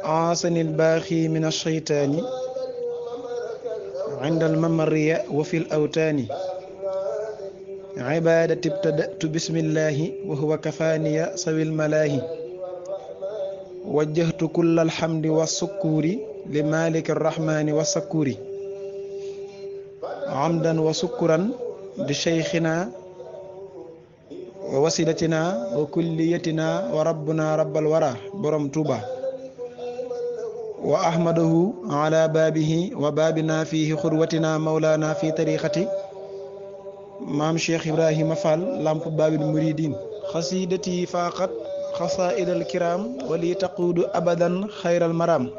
عاصني الباخي من الشيطان عند الممر وفي الأوتان عبادة ابتدأت بسم الله وهو كفاني سوي الملاهي وجهت كل الحمد والسكور لمالك الرحمن والسكور عمدا وسكرا لشيخنا ووسيلتنا وكليتنا وربنا رب الورى برم توبا وأحمده على بابه وبابنا فيه خروتنا مولانا في طريقتي مام شيخ إبراهيم فال لامب باب المريدين خسيدتي فاقت خصائد الكرام ولي تقود أبدا خير المرام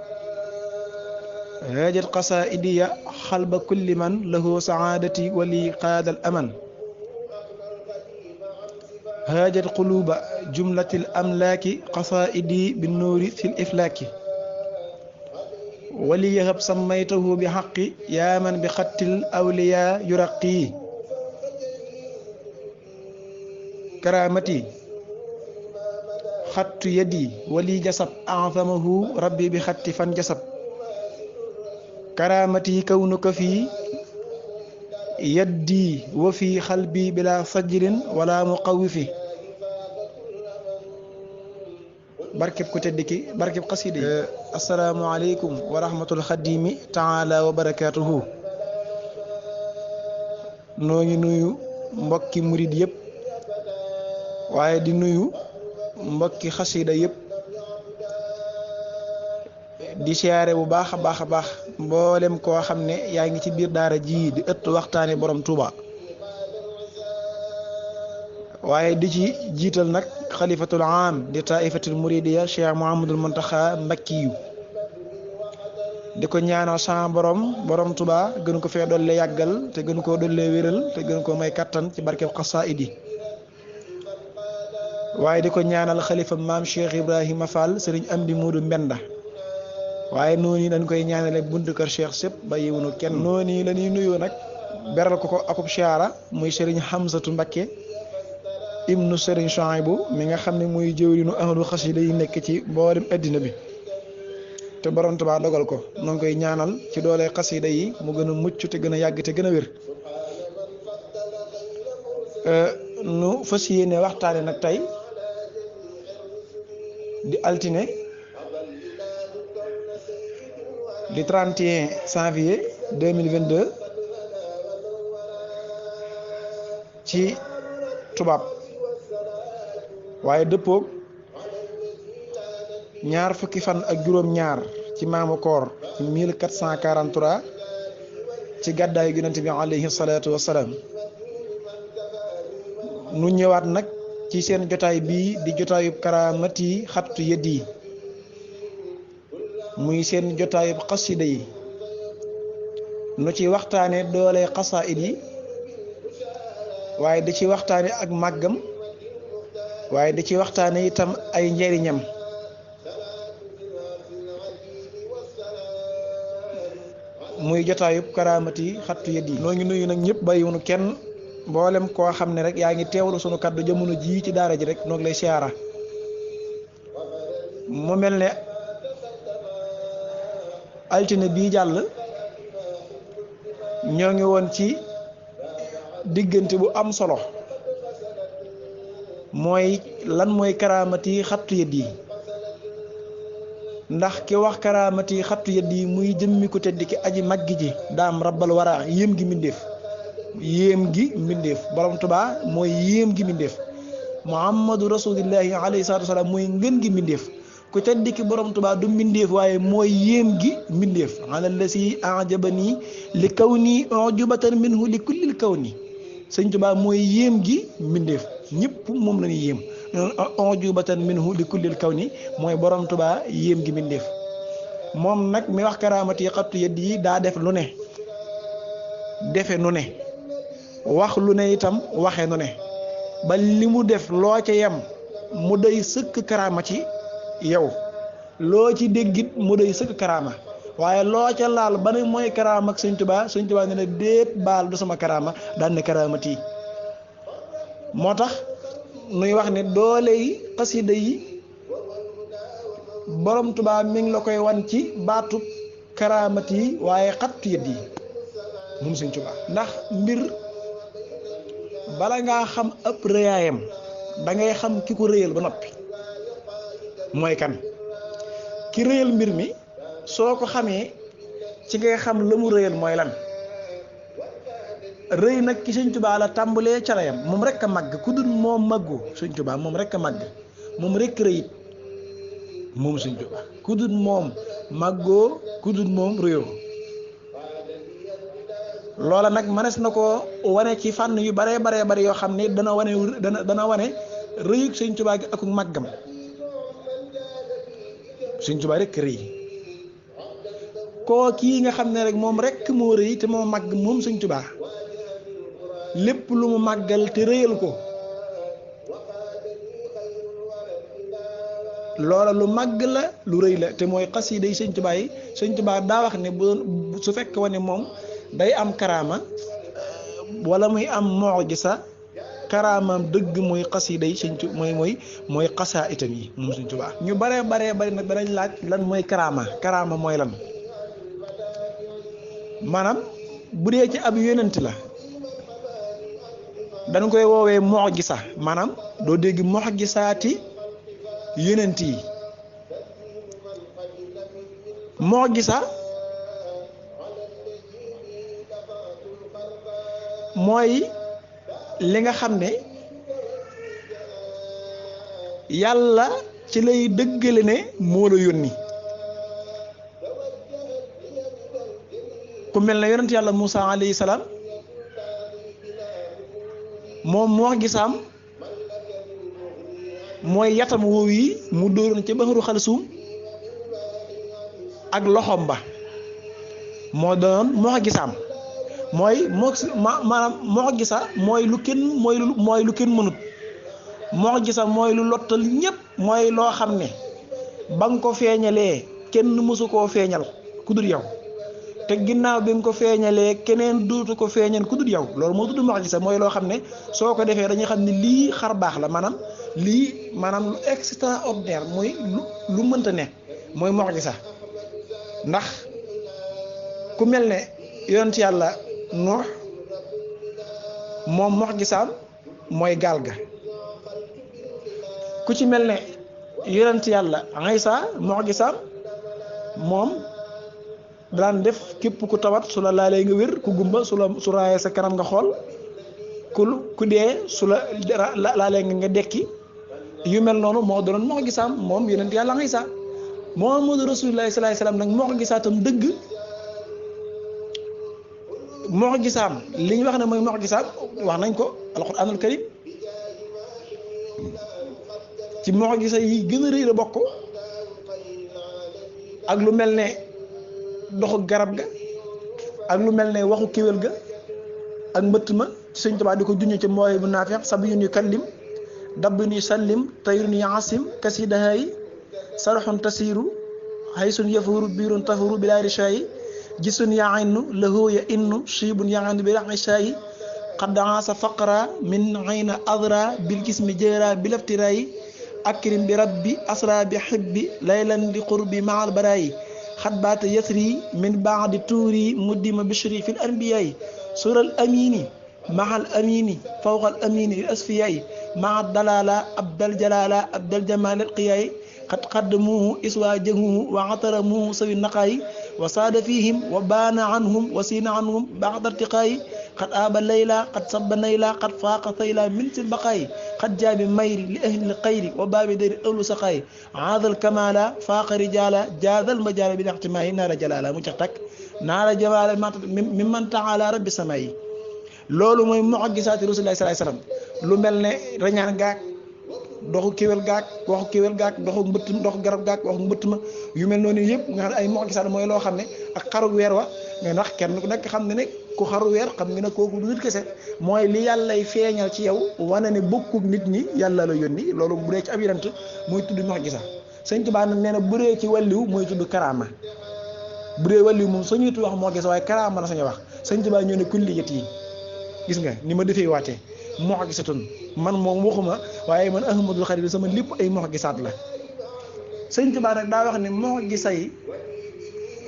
هاجت قصائدي حلب كل من له سعادتي ولي قاد الأمن هاجت قلوب جملة الأملاك قصائدي بالنور في الإفلاك وليهب سميته بحق يا من بخط الأولياء يرقي كرامتي خط يدي ولي جسب أعظمه ربي بخط فانجسب كرامتي كونك في يدي وفي قلبي بلا فجر ولا مقوف barkeb ko teddiki barkeb qasida assalamu alaykum wa rahmatul khadimi ta'ala wa barakatuhu noo ngi nuyu mbokki murid yépp waaye di nuyu mbokki xasida yépp di siyaare bu baax a baax mboolem koo xam ne yaa ngi ci biir daara ji di ëtt waxtaane borom Touba waaye di ci jiital nag xalifatul aam di taifatul muridiya Cheikh Mouhamadul Muntaxa Mbakkiyu di ko ñaanal sa borom Touba gën ko fee dolle yàggal te gën koo dolle wéral te gën koo may kattan ci barkeb xasaayid yi waaye di ko ñaanal xalifa maam Cheikh Ibrahima Fall sëriñ Amdi Moodu Mbenda waaye noonu dañ koy ñaanale buntu kër Cheikh sëpp bàyyiwunu kenn noonu la ñuy nuyoo nag beral ko akub siyaara muy sëriñ Hamsatu Mbakke ibnu sëriñ Chouaïbou mi nga xam ne muy jëwriñu ahlu xasida yi nekk ci mboolem addina bi te borom Tuubaa dogal ko noo ngi koy ñaanal ci doole xasida yi mu gën a mucc te gën a yàgg te gën a wér nu fas yéene waxtaane nag tey di altine di 31 janvier 2022 ci tubaab waaye dëppoog ñaar fukki fan ak juróom-ñaar ci maamu koor ci 1443 ci gàddaayu Yonent bi alayhi salaatu wassalaam nu ñëwaat nag ci seen jotaay bii di jotaayub karaamati xattu yeddi muy seen jotaayub xasida yi nu ci waxtaane doole xasaayid yi waaye di ci waxtaane ak màggam waaye di ci waxtaane itam ay njariñam muy jotaayub karaamati xattu yeddi noo ngi nuyu nag ñëpp bàyyiwunu kenn mboolem koo xam ne rek yaa ngi teewlu sunu kaddu jamono jii ci daara ji rek noo ngi lay siyaara mu mel ne altine bii jàll ñoo ngi woon ci diggante bu am solo mooy lan mooy karaamati xattu yeddi ndax ki wax karaamati xattu yeddi muy jëmmi ko tedd ki aji maggi ji daam rabbal wara yéem gi mbindeef borom Tuubaa mooy yéem gi mbindeef muhammadu rasulillahi alayhi salaatu wasalaam mooy ngën gi mbindeef ku tedd ki borom Tuubaa du mbindeef waaye mooy yéem gi mbindeef alallasi ajabani li kaw nii ujubatan minhu li kullil kaw nii sëñ Tuubaa mooy yéem gi mbindeef ñëpp moom la ñuy yéem ujubatan minhu li kullil kaw nii mooy borom Tuubaa yéem gi mbindeef moom nag mi wax karaamati xattu yeddi yi daa def lu ne defe nu ne wax lu ne itam waxe nu ne ba li mu def loo ca yem mu doy sëkk karaama ci yow loo ci déggit mu doy sëkk karaama waaye loo ca laal ba ne mooy karaama ak sëñ Tuubaa ne la déet baal du sama karaama daan ne karaamati moo tax nuy wax ne doole yi xasida yi borom Tuubaa mi ngi la koy wan ci baatu karaamati yi waaye xattu yët yi moom sëñ Tuubaa ndax mbir bala ngaa xam ëpp rëyaayam da ngay xam ki ko rëyal ba noppi mooy kan ki rëyal mbir mi soo ko xamee ci ngay xam la mu rëyal mooy lan rëy nag ki sëñ Tuubaa la tàmbalee ca la yam moom rek a màgg ku dul moom màggoo sëñ Tuubaa moom rek a màgg moom rek rëyit moom sëñ Tuubaa ku dul moom màggoo ku dul moom rëyoo loola nag mënees na ko wane ci fànn yu baree bari yoo xam ne dana wane rëyug sëñ Tuubaa gi ak màggam sëñ Tuubaa rek rëy koo kii nga xam ne rek moom rek moo rëy te moo màgg moom sëñ Tuubaa lépp lu mu màggal te rëyal ko loola lu màgg la lu rëy la te mooy xasida yi sëñ Tuubaa yi sëñ Tuubaa daa wax ne bu su fekk wane moom day am karaama wala muy am mu'jiza karaamaam dëgg mooy xasida yi sëñ Tuubaa mooy xasaa itam yi moom sëñ Tuubaa ñu baree bari nag danañ laaj lan mooy karaama mooy lan maanaam bu dee ci ab yonent la dañ koy woowee mu'jiza maanaam doo dégg mu'jizaati yonent yi mu'jiza mooy li nga xam ne yàlla ci lay dëggale ne moo la yónni ku mel ne yonent yàlla Muusa alayhi salaam moom moo gisaam mooy yatam woow yi mu dóoroon ca baxaru xalsuum ak loxom ba moo doon moo gisaam mooy maanaam moo gisa mooy lu kenn mënut moo gisa mooy lu lottal ñépp mooy loo xam ne ba nga ko feeñalee kenn mësu koo feeñal ku dul yow te ginnaaw bi nga ko feeñalee keneen dootu ko feeñal ku dul yow loolu moo tudd mu'jiza mooy loo xam ne soo ko defee dañuy xam ne lii xar baax la maanaam lu extraordinaire mooy lu mënta ne mooy mu'jiza ndax ku mel ne yonent yàlla Nuux moom mu'jizaam mooy gaal ga ku ci mel ne yonent yàlla Isaa mu'jizaam moom daan def képp ku tawat su la laalee nga wér ku gumba su raayee sa kanam nga xool ku dee su la laalee nga dekki yu mel noonu moo doon mu'jizaam moom yonent yàlla Isaa Muhammadu Rasulullaahi sallallaahu alayhi wa sallam nag mu'jizaatam dëgg mu'jizaam li ñu wax ne mooy mu'jizaam wax nañ ko alxuraanul karim ci mu'jiza yi gën a rëy la bokk ak lu mel ne doxu garab ga ak lu mel ne waxu kéwél ga ak mbëtt ma ci Sëñ Tuubaa di ko junñe ci mooy bu naafeex sabiyun yukallim dabbun yusallim tayrun yaasim kasidahayi sarxun tasiru haysun yafuuru biirun tafuru bilaa rishaayi gisun yaaynu lahu ya innu shibun yaaynu bi raxishaayi xaddaasa faqra min ayna adra bil gismi jëra bi laftiraayi akrim bi rabbi asra bi xibbi laylan di qurbi maal baraayi xadbaata yasri min baadi tuuri muddima bishri fi l anbiyaayi sural amini mahal amini fawqal amini lil asfiyaayi maa dalala abdal jalala abdal jamal al qiyaayi xad qaddamuhu iswaajahuhu wa ataramuhu sawi naqaayi wa saada fihim wa baana anhum wa siina anhum baxda irtiqaayi xad aaba layla xad sabba nayla xad faaqa sayla min sil baqaayi xad jaabi mayri li ahli xayri wa baabi dari ëwlu saqaayi aadal kamala faaqa rijaala jaadal majaala bi laxtimaayi naara jalaala mu cax takk naara jalaala mi man taala rabbi samaayi loolu mooy mu'jizaati rasuulillaahi sallallaahu alayhi wa sallam lu mel ne rañaan gaak doxu kéwél gaak waxu kéwél gaak doxu garab gaak waxu mbëtt ma yu mel noonu yëpp nga xam ne ay mu'jizaat mooy loo xam ne ak xaru weer wa nga ndax kenn ku nekk xam ne ne ku xaru weer xam nga ne kooku du nit kese mooy li yàllay feeñal ci yow wane ne bokkub nit ñi yàlla la yónni loolu bu dee ci ab yonent mooy tudd mu'jiza sëñ Tuubaa nag nee na bu dee ci wàlliw mooy tudd karaama bu dee wàlliw moom sañuy wax moo gis waaye karaama la sañu wax sëñ Tuubaa ñoo ne kulliyat yi gis nga ni ma defee waatee mu'jizatun man moom waxuma waaye man Ahmadul Xadim sama lépp ay mu'jizaat la sëñ Tuubaa nag daa wax ne mu'jiza yi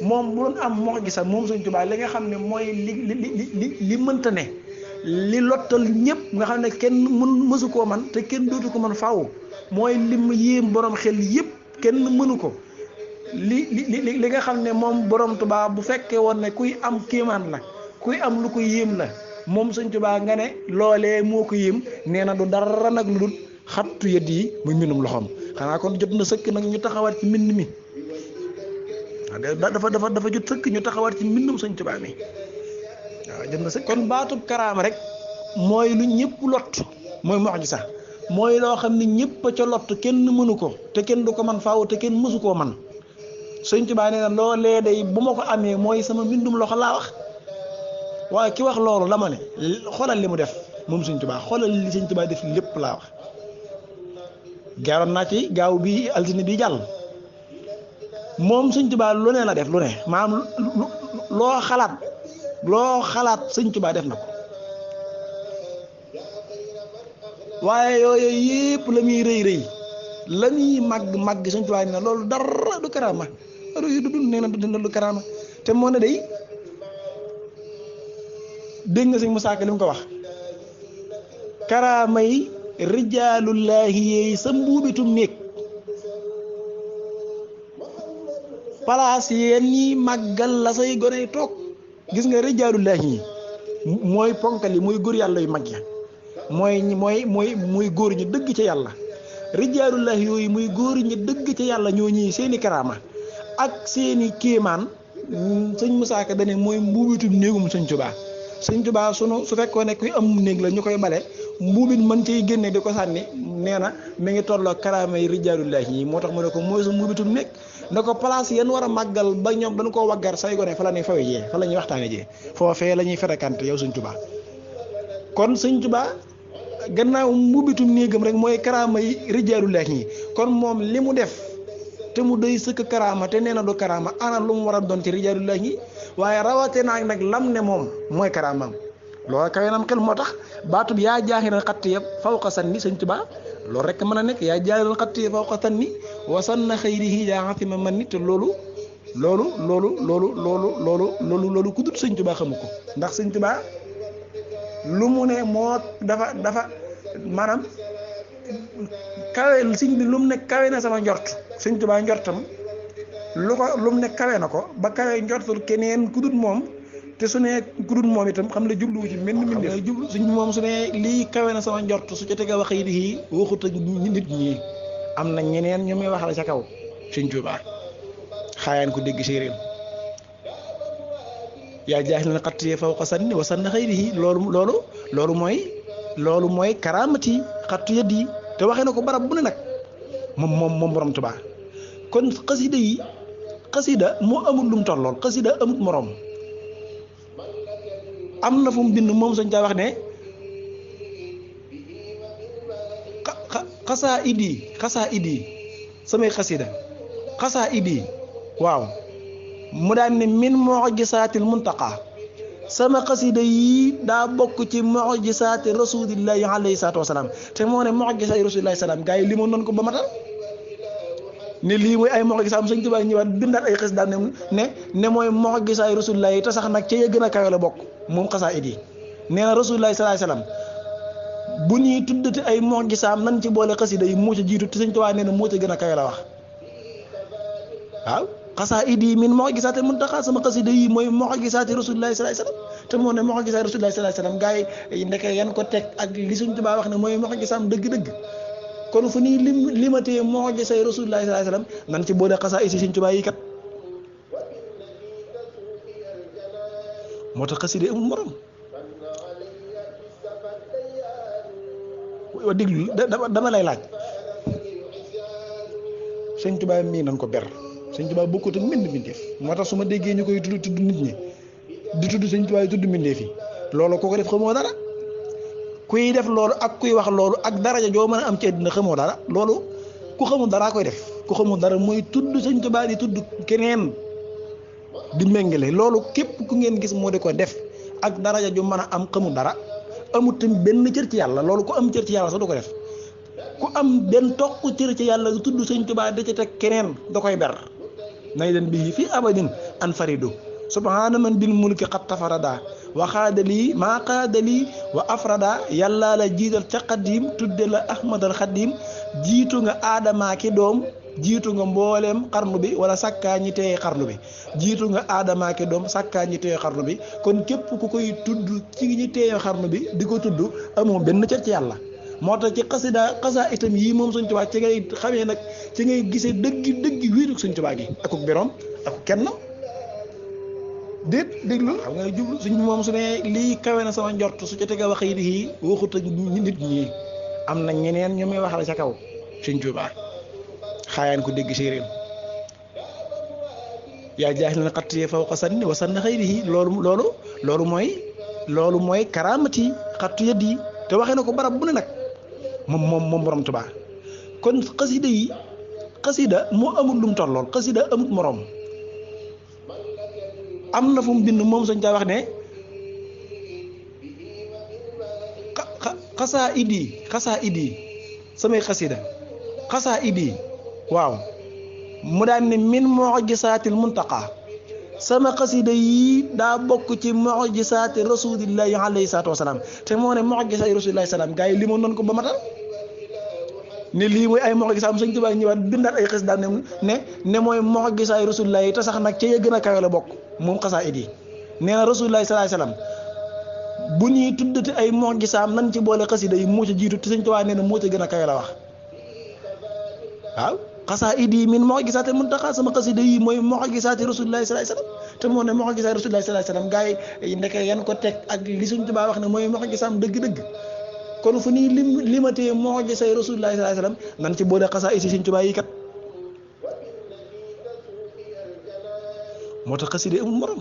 moom bu doon am mu'jiza moom sëñ Tuubaa li nga xam ne mooy li mënta ne li lottal ñëpp nga xam ne kenn mësu koo man te kenn dootu ko man faaw mooy lim yéem borom xel yëpp kenn mënu ko li nga xam ne moom borom Tuubaa bu fekkee woon ne kuy am kéemaan la kuy am lu ko yéem la moom sëñ Tuubaa nga ne loolee moo ko yéem nee na du dara nag lu dul xattu yët yi muy mbindum loxoom xanaa kon jot na sëkk nag ñu taxawaat ci mbind mi dafa jot sëkk ñu taxawaat ci mbindum sëñ Tuubaa mi waaw jot na sëkk kon baatub karaama rek mooy lu ñëpp lott mooy mu'jiza mooy loo xam ne ñëpp a ca lott kenn mënu ko te kenn du ko man faaw te kenn mësu koo man sëñ Tuubaa nee na loolee day bu ma ko amee mooy sama mbindum loxo laa wax waaye ki wax loolu dama ne xoolal li mu def moom sëñ Tuubaa xoolal li sëñ Tuubaa def lépp laa wax gaaroon naa ci gaaw bi altine bi jàll moom sëñ Tuubaa lu ne la def lu ne maanaam loo xalaat sëñ Tuubaa def na ko waaye yooyu yëpp la muy rëy la muy màgg sëñ Tuubaa nee na loolu dara du karaama nee na du karaama te moo ne day dégg nga sëñ Musaa Ka li mu ko wax karaama yi rijaalullaahi yeey sa mbuubitum néeg palaas yeen ñi màggal la say gone toog gis nga rijaalullaahi yi mooy ponkal yi mooy góor yàlla yu mag ya mooy góor ñi dëgg ca yàlla rijaalullaahi yooyu muy góor ñi dëgg ca yàlla ñoo ñii seeni karaama ak seeni kéemaan sëñ Musaa Ka dane mooy mbuubitum néegum sëñ Tuubaa sëñ Tuubaa su fekkoon ne kuy am néeg la ñu koy bale mbuubit mën cay génne di ko sànni nee na mi ngi tolloo karaama yi rijaalullaahi yi moo tax mu ne ko mooy sa mbuubitum néeg ne ko place yéen war a màggal ba ñoom dañu koo waggar say gone fa la ñuy fawe jee fa la ñuy waxtaane jee foofee la ñuy fréquenté yow sëñ Tuubaa kon sëñ Tuubaa gannaaw mbuubitum néegam rek mooy karaama yi rijaalullaahi yi kon moom li mu def te mu doy sëkk karaama te nee na du karaama ana lu mu war a doon ci rijaalullaahi yi waaye rawate naa nag lam ne moom mooy karaamam loolu kawe nam xel moo tax baatub yaa jaaxiral xatt yëpp fawqa sanni sëñ Tuubaa loolu rek mën a nekk yaa jaaxiral xatt yëpp fawqa sanni wasanna xayrihi yaa xatima man ni te loolu ku dut sëñ Tuubaa xamu ko ndax sëñ Tuubaa lu mu ne moo dafa maanaam kawe sëñ bi lu mu ne kawe na sama njort sëñ Tuubaa njortam lu mu ne kawe na ko ba kawe njortul keneen ku dut moom te su ne ku dut moom itam xam ne jubluwu ci mel ni jublu suñ moom su ne lii kawe na sama njort su ca tega wax yi waxut ak nit ñi am na ñeneen ñu muy waxal ca kaw sëñ Tuubaa xaayaan ko dégg séeréer yaa jaaxil na xattiyee fawqa sanni wa sanna xayrihi loolu mooy karaamati xattu yët yi te waxee na ko barab bu ne nag moom borom Tuubaa kon xasida moo amul lu mu tollool xasida amul morom am na fu mu bind moom sëñ taa wax ne xasaa idi samay xasaa idi waaw mu daan ne min mu'jizaatil muntaqa sama xasida yi daa bokk ci mu'jizaati rasulillahi alayhi salaatu wasalaam te moo ne mu'jizaati rasulillahi salaam gaa yi limoon nañ ko ba matal ne lii mooy ay mu'jizaam sëñ Tuubaa ñëwaat bindaat ay xasida ne mooy mu'jizaati rasulillahi te sax nag ca ya gën a kawe la bokk moom xasaa idi nee na rasulillahi salaay salaam bu ñuy tuddati ay mu'jizaam nan ci boole xasida yi moo ca jiitu te sëñ Tuubaa nee na moo ca gën a kawe la wax waaw xasaa idi min mu'jizaati muntaqa sama xasida yi mooy mu'jizaati rasulillahi salaay salaam te moo ne mu'jizaati rasulillahi salaay salaam gaa yi ndeke yan ko teg ak li sëñ Tuubaa wax ne mooy mu'jizaam dëgg-dëgg kon fu ñuy limatee mu'jizaati rasulillahi salaay salaam nan ci boole xasaa idi sëñ Tuubaa yi kat moo tax xasida amul morom wa déglu dama lay laaj sëñ Tuubaa mii nan ko ber sëñ Tuubaa bokkut ak mbind mbindeef moo tax su ma déggee ñu koy tudd nit ñi di tudd sëñ Tuubaa yi tudd mbindeef yi loolu koo ko def xamoo dara kuy def loolu ak kuy wax loolu ak daraja joo mën a am ci àddina xamoo dara loolu ku xamul daraa koy def ku xamul dara mooy tudd sëñ Tuubaa di tudd keneen di méngale loolu képp ku ngeen gis moo di ko def ak daraja ju mën a am xamul dara amut tamit benn cër ci yàlla loolu ku am cër ci yàlla sax du ko def ku am benn toq cër ci yàlla tudd sëñ Tuubaa da ci teg keneen da koy ber nay leen bii fii abadin an faridu subhaana man bil mulki xat tafarada wa xaadalii maa xaadalii wa afrada yàlla la jiital ca xadim tudde la ahmadal xadim jiitu nga aadamaa ki doom jiitu nga mbooleem xarnu bi wala sàkkaa ñi teye xarnu bi jiitu nga aadamaa ki doom sàkkaa ñi teye xarnu bi kon képp ku koy tudd ci ñi teye xarnu bi di ko tudd amoo benn cër ci yàlla moo tax ci xasaa itam yii moom Sëñ Tuubaa ci ngay xamee nag ci ngay gisee dëgg wéeru Sëñ Tuubaa gi akuk biroom ak kenn déet déglu xam nga jublu suñ moom su ne lii kawe na sama njort su ca tega wax yi waxut ak nit ñi am na ñeneen ñu may waxal ca kaw Sëñ Tuubaa xaayaan ko dégg séeréer yaa jaaxil na xattiyee faw ko sanni wa sann xëyrihi loolu mooy karaamati xattu yët yi te waxee na ko barab bu ne nag moom borom Tuubaa kon xasida moo amul lum tollool xasida amul morom am na fu mu bind moom Sëñ Tuubaa wax ne xasaa idi samay xasaa idi waaw mu daan ne min mu'jizaatil muntaqa sama xasida yi daa bokk ci mu'jizaati rasulillahi alayhi salaatu wasalaam te moo ne mu'jizaati rasulillahi salaam gars yi limoon nañ ko ba matal ne lii mooy ay mu'jizaam Sëñ Tuubaa ñëwaat bindaat ay xasida ne mooy mu'jizaati rasulillahi te sax nag ca ya gën a kawe la bokk moom xasaa idi nee na rasulillahi sallallahu alayhi wasallam bu ñuy tuddati ay mu'jizaam nan ci boole xasida yi moo ca jiitu te Sëñ Tuubaa nee na moo ca gën a kawe la wax waaw xasaa idi min mu'jizaati muntaqa sama xasida yi mooy mu'jizaati rasulillahi sallallahu alayhi wasallam te moo ne mu'jizaati rasulillahi sallallahu alayhi wasallam gars yi ndeke yan ko teg ak li Sëñ Tuubaa wax ne mooy mu'jizaam dëgg-dëgg kon fu ñuy limatee mu'jizaati rasulillahi sallallahu alayhi wasallam nan ci boole xasaa idi Sëñ Tuubaa yi kat moo tax xasida amul morom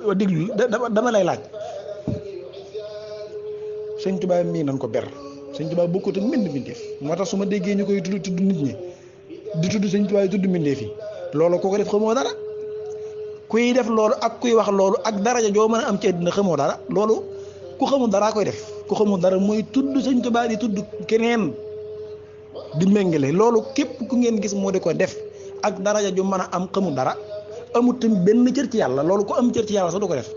wa déglu dama lay laaj Sëñ Tuubaa mii nan ko ber Sëñ Tuubaa bokkut ak mbind mbindeef moo tax su ma déggee ñu koy tudd nit ñi di tudd Sëñ Tuubaa yi tudd mbindeef yi loolu koo ko def xamoo dara kuy def loolu ak kuy wax loolu ak daraja joo mën a am ci àddina xamoo dara loolu ku xamul daraa koy def ku xamul dara mooy tudd Sëñ Tuubaa di tudd keneen di méngale loolu képp ku ngeen gis moo di ko def ak daraja ju mën a am xamul dara amut tamit benn cër ci yàlla loolu ku am cër ci yàlla sax du ko def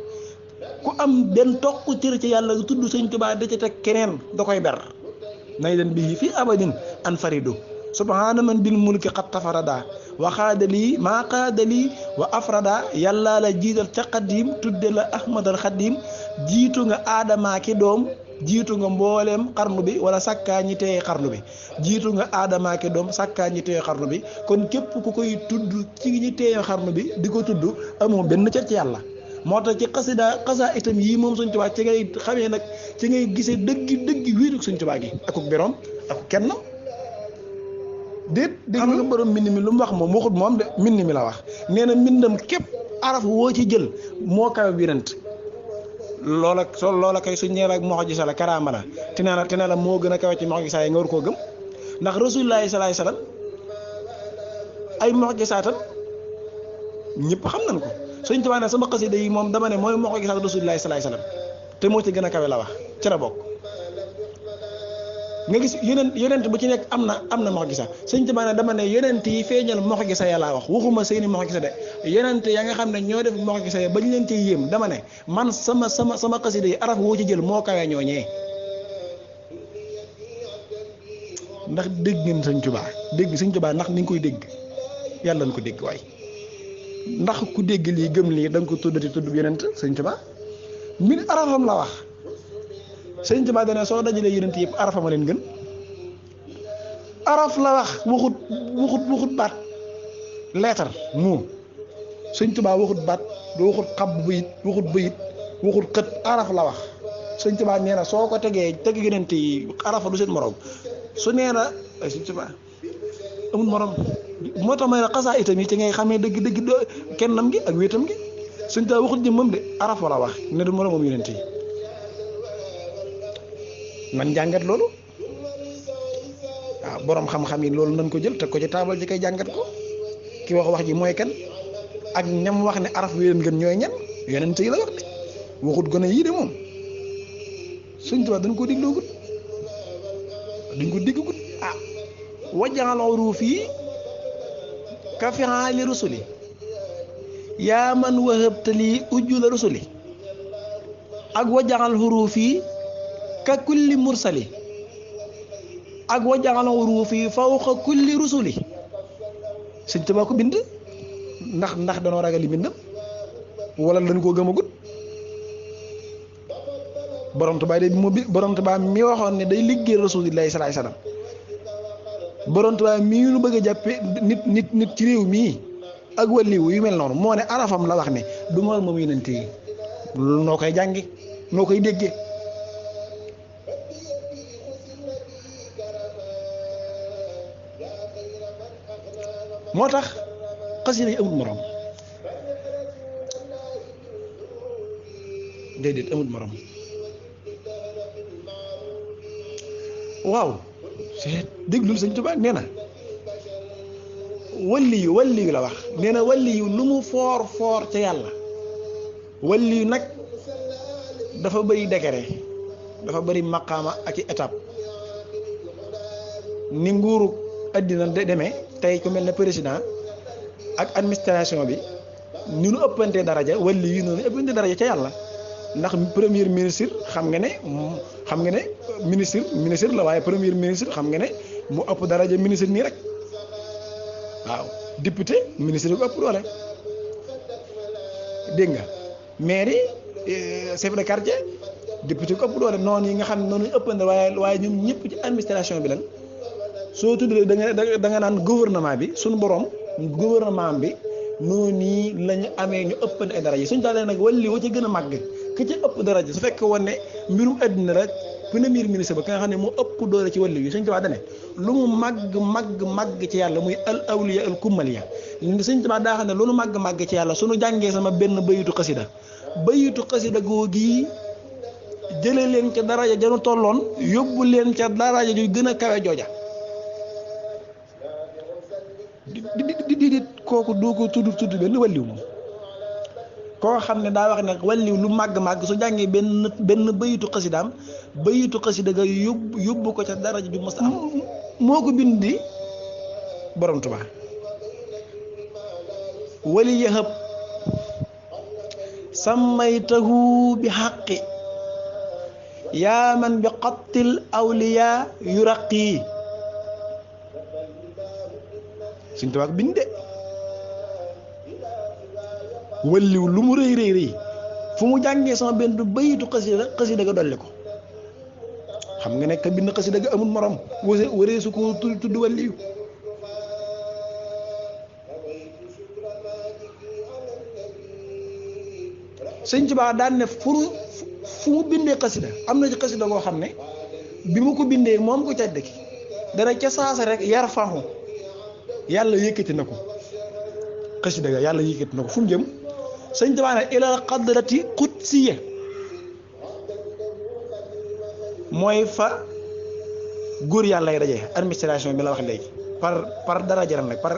ku am benn toq cër ci yàlla tudd Sëñ Tuubaa da ci teg keneen da koy ber nay leen bii fii abadin an faridu subhaana man bil mulki xat tafarada wa xaadalii maa xaadalii wa afrada yàlla la jiital ca xadim tudde la ahmadal xadim jiitu nga aadamaa ki doom jiitu nga mbooleem xarnu bi wala sàkkaa ñi teye xarnu bi jiitu nga aadamaa ki doom sàkkaa ñi teye xarnu bi kon képp ku koy tudd ci ñi teye xarnu bi di ko tudd amoo benn cër ci yàlla moo tax ci xasaa itam yii moom Sëñ Tuubaa ci ngay xamee nag ci ngay gisee dëgg wéeru Sëñ Tuubaa gi akuk biroom ak kenn déet xam nga borom mbind mi lu mu wax moom waxut moom de mbind mi la wax nee na mbindam képp araf woo ci jël moo kawe yonent loola kay su ñeel ak mu'jiza la karaama la te nee na moo gën a kawe ci mu'jiza yi nga war koo gëm ndax rasulullaahi sallallaahu alayhi wa sallam ay mu'jizaatam ñëpp xam nañ ko Sëñ Tuubaa ne sama xasida yi moom dama ne mooy mu'jizaat rasulullaahi sallallaahu alayhi wa sallam te moo ci gën a kawe la wax ci la bokk nga gis yonent bu ci nekk am na mu'jiza Sëñ Tuubaa ne dama ne yonent yi feeñal mu'jiza ya laa wax waxuma seeni mu'jiza de yonent ya nga xam ne ñoo def mu'jiza ya ba ñu leen ciy yéem dama ne man sama xasida yi araf woo ci jël moo kawe ñooñee ndax dégg ngeen Sëñ Tuubaa ndax ni nga koy dégg yàlla na ko dégg waay ndax ku dégg lii gëm lii da nga ko tuddati tudd yonent Sëñ Tuubaa min arafam la wax Sëñ Tuubaa dana soo dajalee yonent yëpp arafama leen gën araf la wax waxut baat leetar moom Sëñ Tuubaa waxut baat du waxut xab bayit waxut xët araf la wax Sëñ Tuubaa nee na soo ko teg yonent yi arafa du seen morom su nee na Sëñ Tuubaa amul morom moo tax may ne xasaa itam yi ci ngay xamee dëgg kennam gi ak wéetam gi Sëñ Tuubaa waxut jëmmam de araf la wax ne du moromam yonent yi man jàngat loolu waaw borom xam-xam yi loolu nañ ko jël te ko ci taabal ji koy jàngat ko ki wax ji mooy kan ak ñam wax ne araf wi leen gën ñooy ñan yonent yi la wax de waxut gone yii de moom Sëñ Tuubaa dañ ko digloo gut duñ ko digg gut wajjal uruufi ka fi'aali rusuli yaa man wahabtali ujjula rusuli ak wajjal uruufi ka kulli mursali ak wajjal uruufi fawqa kulli rusuli Sëñ Tuubaa ko bind ndax danoo ragali bindam wala dañ koo gëmagut borom Tuubaa mi waxoon ne day liggéey rasulillahi sallallahu alayhi wasallam borom Tuubaa mii lu bëgg a jàppe nit ci réew mii ak wàlliwu yu mel noonu moo ne arafam la wax ne du ma moom yonent yi loolu noo koy jàngi noo koy déggee moo tax xasida yi amul morom déedéet amul morom waaw déglul Sëñ Tuubaa nee na walliyu la wax nee na walliyu lu mu foor ca yàlla walliyu nag dafa bëri degré dafa bëri maqaama ak i étape ni nguuru addina demee tey ku mel ne président ak administration bi ni nu ëppante daraja walliyu noonu ëppante daraja ca yàlla ndax premier ministre xam nga ne ministre la waaye premier ministre xam nga ne mu ëpp daraja ministre nii rek waaw député ministre bi ëpp doole dégg nga mairie chef de quartier député ko ëpp doole noonu yi nga xam ne noonu ëppante waaye ñun ñëpp ci administration bi lan soo tuddee da nga naan gouvernement bi suñu borom gouvernement bi noonu nii la ñu amee ñu ëppante ay daraja suñu taalee nag wàllu wa ci gën a màgg ki ci ëpp daraja su fekkee woon ne mbirum àddina la premier ministre ba ka nga xam ne moo ëpp doole ci wàllu yi Sëñ Tuubaa dane lu mu màgg ci yàlla muy al awliya al kummaliya Sëñ Tuubaa daa xam ne lu nu màgg ci yàlla suñu jàngee sama benn bayitu xasida googi jëlee leen ca daraja janu tolloon yóbbu leen ca daraja ju gën a kawe jooja di kooku doo ko tudd benn wàlliw moom koo xam ne daa wax ne wàlliw lu màgg su jàngee benn bayitu xasida ga yóbbu ko ca daraja ju mës a am moo ko bindi borom Tuubaa wali yahab sammaytahu bi xaqi yaa man bi xattil awliya yuraqi Sëñ Tuubaa ko binde walliw lu mu rëy fu mu jàngee sama benn bayitu xasida ga dolli ko xam nga ne ka bind xasida ga amul morom waree su ko tudd walliw Sëñ Tuubaa daan ne fu mu bindee xasida am na ci xasida koo xam ne bi mu ko bindee moom ko tedd ki dana ca saasa rek yar faxu yàlla yëkkati na ko xasida ga yàlla yëkkati na ko fu mu jëm Sëñ Tuubaa ne ilal qadrati qudsiya mooy fa góor yàlla lay daje administration bi la wax léegi par daraja rek par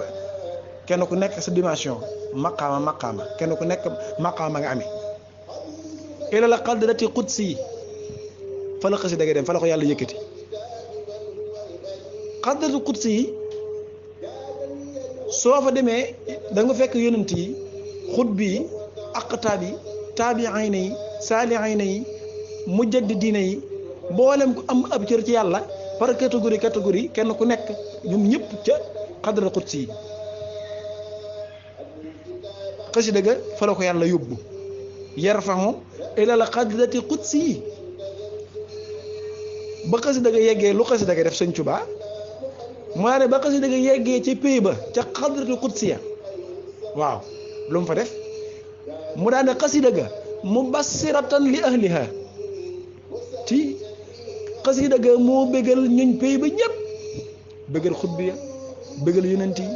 kenn ku nekk sa dimension maqaama kenn ku nekk maqaama nga amee ilal qadrati qudsi fa la xasida ga dem fa la ko yàlla yëkkati qadratu qudsi yi soo fa demee da nga fekk yonent yi xutbi yi aqtaab yi taabiina yi saalihiina yi mujaddidiina yi mboolem ku am ab cër ci yàlla par catégorie kenn ku nekk ñoom ñëpp ca xadra qudsi yi xasida ga fa la ko yàlla yóbbu yarfahu ilal qadrati qudsi yi ba xasida ga yeggee lu xasida ga def Sëñ Tuubaa mu ne ba xasida ga yeggee ca pays ba ca xadratu qudsiya waaw lu mu fa def mu daane xasida ga mubassiratan li ahliha ci xasida ga moo bégal ñuñ pays ba ñëpp bégal xutbi ya bégal yonent yi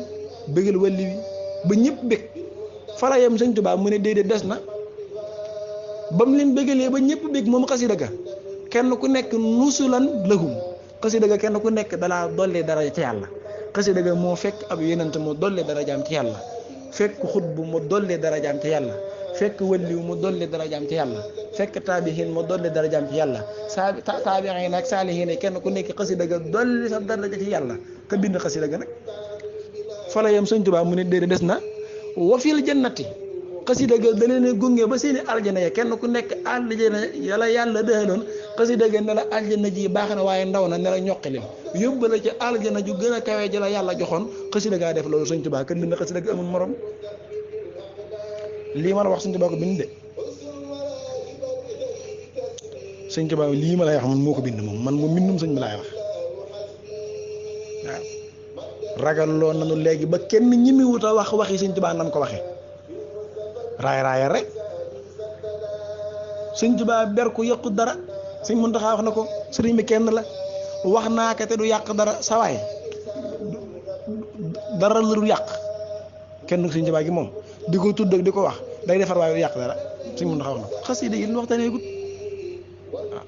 bégal wàlli wi ba ñëpp bég fala yam Sëñ Tuubaa mu ne déedéet des na ba mu leen bégalee ba ñëpp bég moom xasida ga kenn ku nekk nusulan lahum xasida ga kenn ku nekk dalaa dolli daraja ci yàlla xasida ga moo fekk ab yonent mu dolli darajaam ci yàlla fekk xutbu mu dolli darajaam ci yàlla fekk waliw mu dolli darajaam ci yàlla fekk taabihin mu dolli darajaam ci yàlla taabihin ak saalihin kenn ku nekk xasida ga dolli sa daraja ci yàlla ka bind xasida ga nag fa la yem Sëñ Tuubaa mu ne déedéet des na wa fil jannati xasida ga da leen gunge ba seeni aljana ya kenn ku nekk aljana yàlla yàlla dëxaloon xasida ga ne la aljana ji baax na waaye ndaw na ne la ñoqi leen yóbbu la ci aljana ju gën a kawe ji la yàlla joxoon xasida gaa def loolu Sëñ Tuubaa kan bind xasida ga amul morom lii ma la wax Sëñ Tuubaa ko bind de Sëñ Tuubaa lii ma lay wax man moo ko bind man moom mbindum sëñ bi laay wax waaw ragal loo nanu léegi ba kenn ñimi wut a wax waxi Sëñ Tuubaa nam ko waxee raaya rek Sëñ Tuubaa ber ko yàqu dara Sëñ Muntaxaa wax na ko sëriñ bi kenn la wax naa ko te du yàq dara sawaay dara la du yàq kenn Sëñ Tuubaa gi moom di ko tudd ak di ko wax day defar waaye du yàq dara Sëñ Muntaxaa wax na ko xasida yi waxtaanee gut waaw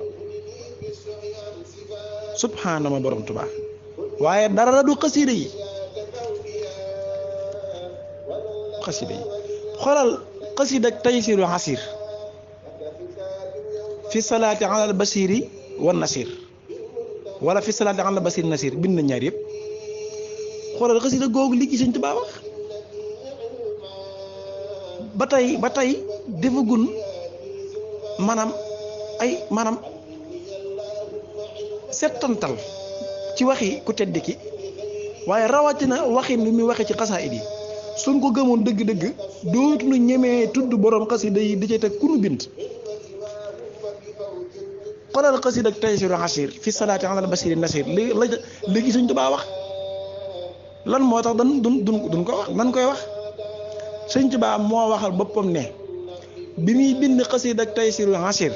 subhaana ma borom Tuubaa waaye dara la du xasida yi xoolal xasida Taysiirul Asiir fi salaati alal basiri wan nasir wala fi salaati alal basiri nasir bind na ñaar yëpp xoolal xasida googu li ci Sëñ Tuubaa wax ba tey defagun maanaam settantal ci waxi ku tedd ki waaye rawatina waxin li muy waxe ci xasaayid yi suñ ko gëmoon dëgg-dëgg dootuñu ñemee tudd borom xasida yi di ci teg ku nu bind xoolal xasida ak Taysiirul Asiir fi salaati alal basiri nasir léegi Sëñ Tuubaa wax lan moo tax duñ ko wax nan koy wax Sëñ Tuubaa moo waxal boppam ne bi muy bind xasida ak Taysiirul Asiir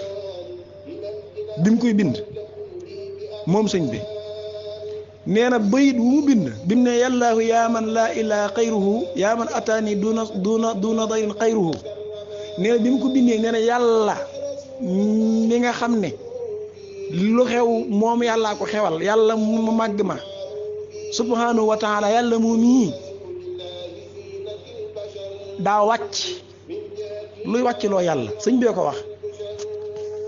bi mu koy bind moom sëñ bi nee na bayit wu mu bind bi mu ne yàllaahu yaa man laa ilaaha xayruhu yaa man ataani duuna dayrin xayruhu nee na bi mu ko bindee nee na yàlla mi nga xam ne lu xew moom yàllaa ko xewal yàlla mu màgg ma subhanahu wa taala yàlla moom yii daa wàcc luy wàcc loo yàlla sëñ bee ko wax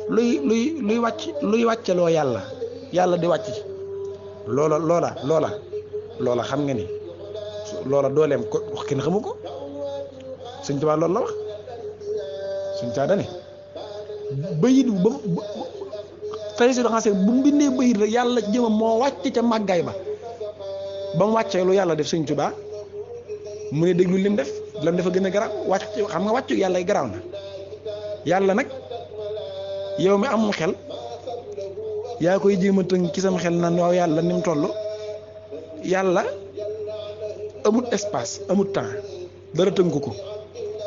luy wàcc loo yàlla di wàcc loola xam nga ni loola dooleem ko wax kenn xamu ko Sëñ Tuubaa loolu la wax Sëñ Tuubaa dane bayit ba Taysiirul Asiir bu mu bindee bayit rek yàlla ci jëmam moo wàcc ca màggaay ba mu wàccee lu yàlla def Sëñ Tuubaa mu ne déglu lim def lam dafa gën a garaaw wàcc xam nga wàccu yàlla garaaw na yàlla nag yow mi amul xel yaa koy jéem a tënk ci sama xel nan waaw yàlla ni mu toll yàlla amut espace amut temps dara tënku ko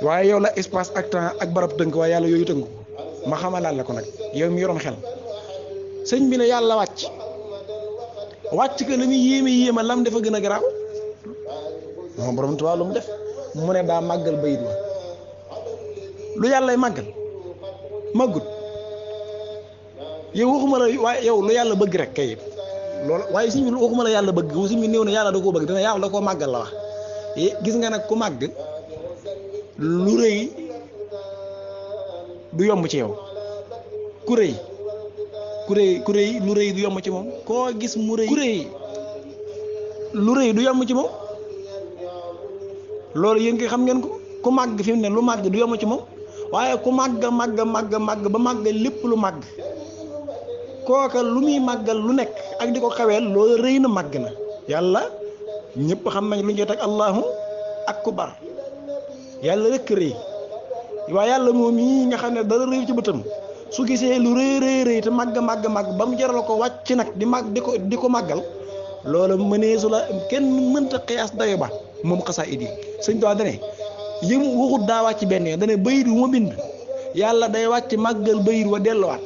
waaye yow la espace ak temps ak barab tënk waaye yàlla yooyu tënku ko ma xamalaat la ko nag yow mi yoroon xel sëñ bi ne yàlla wàcc ko la muy yéeme lam dafa gën a garaaw moom borom Tuubaa lu mu def mu ne daa màggal bayit wa lu yàllay màggal màggut yow waxuma la waaye yow lu yàlla bëgg rek kay loolu waaye si waxuma la yàlla bëgg si mi néew na yàlla da koo bëgg dina yàlla da koo màggal la wax gis nga nag ku màgg lu rëy du yomb ci yow ku rëy lu rëy du yomb ci moom koo gis mu rëy ku rëy lu rëy du yomb ci moom loolu yéen koy xam ngeen ko ku màgg fi mu ne lu màgg du yomb ci moom waaye ku màgg ba màgg lépp lu màgg kooka lu muy màggal lu nekk ak di ko xaweel loolu rëy na màgg na yàlla ñëpp xam nañ lu ñu teg allahu akbar yàlla rek rëy waaye yàlla moom yi nga xam ne dara rëy ci bëtam su gisee lu rëy te màgg ba mu jaral ko wàcc nag di ko màggal loolu mëneesu la kenn mënta xiyaas dayo ba moom xasaayid yi Sëñ Tuubaa dane yëm waxut daa wàcc benn yoon dane bayit wu ma bind yàlla day wàcc màggal bayit wa delluwaat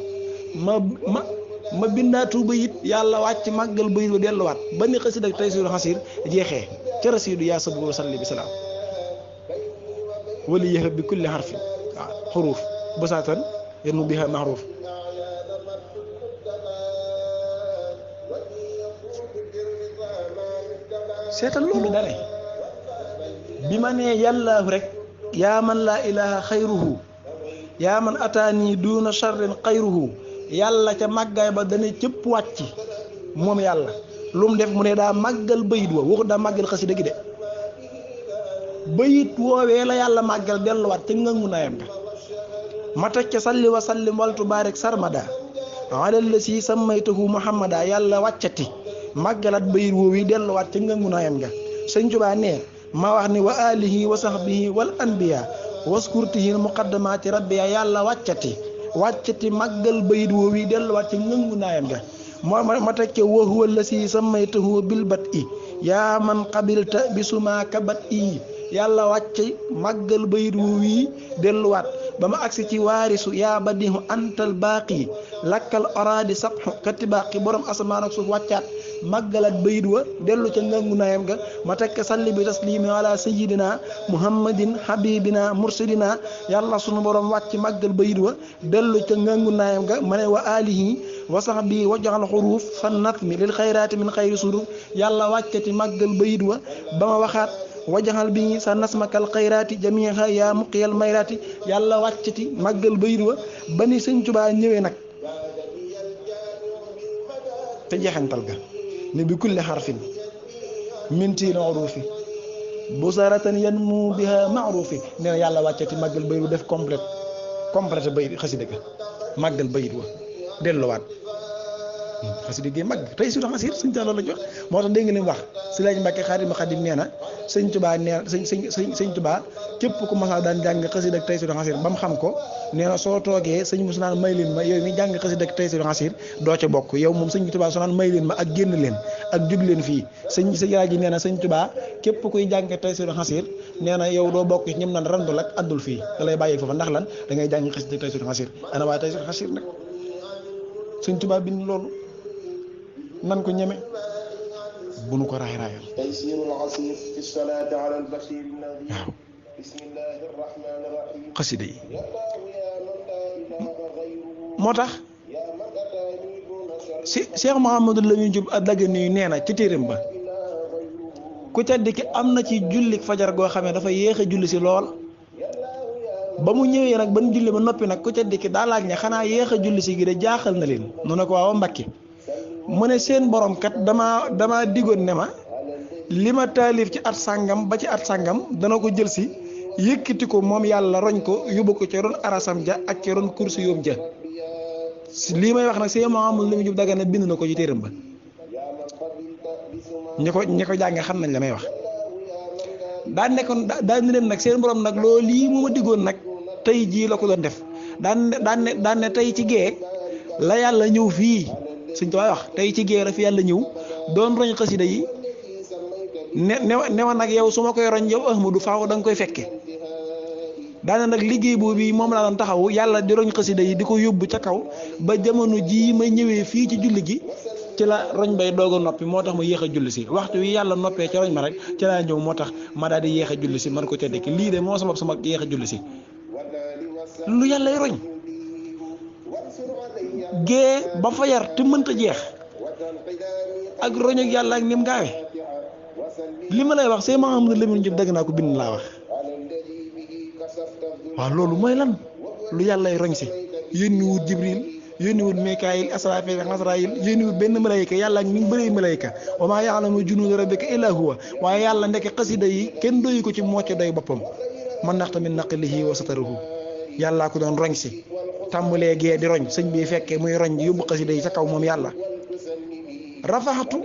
ma bindaatu bayit yàlla wàcc màggal bayit wa delluwaat ba ni xasida ak Taysiirul Asiir jeexee ca rasiidu yaa sabbu wa salli bi salaam wali yëxëb bi kulli xarfin waaw xuruuf basaatan yenn biha maxruuf seetal loolu dane bi ma nee yàllaahu rek yaa man laa ilaha xayruhu yaa man ataani duuna charrin xayruhu yàlla ca màggaay ba dana cëpp wàcc moom yàlla lu mu def mu ne daa màggal bayit wa waxut daa màggal xasida gi de bayit woowee la yàlla màggal delluwaat ca ngëngu naayam nga ma teg ca salli wa sallim waltu baarik sarmada alal la si sammaytahu muhammada yàlla wàccati màggalat bayit woowu delluwaat ca ngëngu naayam nga sëñ Tuubaa nee ma wax ni wa alihi wa sahbihi wal anbiya waskurtihi muqaddamaati rabbiya yàlla wàccati màggal bayit woowu delluwaat ca ngëngu naayam nga ma teg ca wa huwa la si sammaytahu bil bat i yaa man qabilta bi suma kabat i yàlla wàcc màggal bayit woowu delluwaat ba ma agsi ci waarisu yaa badihu antal baaqi lakkal oraadi sabxu katibaqi borom asamaan ak suuf wàccaat màggalat bayit wa dellu ca ngangu naayam ga ma tekk salli bi taslimi ala sayidina muhammadin habibina mursidina yàlla sunu borom wàcc màggal bayit wa dellu ca ngangu naayam ga ma ne wa alihi wa sahbi wajaxal xuruuf fan natmi lil xayraati min xayri suruf yàlla wàccati màggal bayit wa ba ma waxaat wajaxal bi sa nasmakal xayraati jamiha yaa muqiyal mayraati yàlla wàccati màggal bayit wa ba ni sëñ Tuubaa ñëwee nag te jeexantal ga ne bi kulli xarfin mintiin urufi busaratan yan mu biha maarufi nee na yàlla wàccati màggal bayit wa def complète bayit xasida ga màggal bayit wa delluwaat xasida gi màgg tey si xasir sëñ Tuubaa loolu la jox moo tax dégg nga li mu wax si laaj Mbàkke Xaadim nee na sëñ Tuubaa nee sëñ Tuubaa képp ku masaa daan jàng xasida ak tey si xasir ba mu xam ko nee na soo toogee sëñ mu su naan may leen ma yow mi jàng xasida ak tey si xasir doo ca bokk yow moom sëñ Tuubaa su naan may leen ma ak génn leen ak jug leen fii sëñ yaay ji nee na sëñ Tuubaa képp kuy jàng tey si xasir nee na yow doo bokk ñëm naan randul ak addul fii da lay bàyyi foofa ndax lan da ngay jàng xasida ak tey si xasir ana waa tey si xasir nag sëñ Tuubaa bind loolu nan ko ñeme bu nu ko raay raayal waaw xasida yi moo tax si Cheikh Mouhamadou Lamine Diop Dagana nee na ci téeréem ba ku tedd ki am na ci jullik fajar goo xam ne dafa yéex a julli si lool ba mu ñëwee nag ban julli ba noppi nag ku tedd ki daa laaj ne xanaa yéex a julli si gi de jaaxal na leen nu ne ko waaw Mbàkke mu ne seen borom kat dama digoon ne ma li ma taalif ci at sàngam ba ci at sàngam dana ko jël si yëkkati ko moom yàlla roñ ko yóbbu ko ca ron arasam ja ak ca ron kursi yoom ja lii may wax nag Cheikh Mouhamadou Lamine Diop Dagana bind na ko ci téeram ba ñi ko jàngee xam nañ la may wax daan nekkoon daan ne leen nag seen borom nag loolu lii mu ma diggoon nag tey jii la ko doon def daan ne tey ci gee la yàlla ñëw fii Sëñ Tuubaa wax tey ci gee la fi yàlla ñëw doon roñ xasida yi ne ma nag yow su ma koy roñ yow Ahmadu faaw da nga koy fekke daane nag liggéey boobu moom laa doon taxaw yàlla di roñ xasida yi di ko yóbbu ca kaw ba jamono jii may ñëwee fii ci julli gi ci la roñ bay doog a noppi moo tax ma yéex a julli si waxtu wi yàlla noppee ca roñ ma rek ci laa ñëw moo tax ma daal di yéex a julli si man ko tedd ki lii de moo sabab sama yéex a julli si lu yàllay roñ gée ba fa yar te mënta jeex ak roñ ak yàlla ak nim gaawe li ma lay wax Cheikh Mouhamadou Lamine Diop Dagana ko bind laa wax waaw loolu mooy lan lu yàllay roñ si yónni wut Jibril yónni wut Mikaayil Asraafil ak Asraayil yónni wut benn malayka yàlla ak ni mu bëree malayka wa maa ya'lamu junuuda rabbika illaa huwa waaye yàlla ndeke xasida yi kenn doyu ko ci mocc doy boppam man naxta min naqlihi wa sataruhu yàllaa ko doon roñ si tàmbalee gee di roñ sëñ bi fekkee muy roñ yóbbu xasida yi ca kaw moom yàlla rafaxatu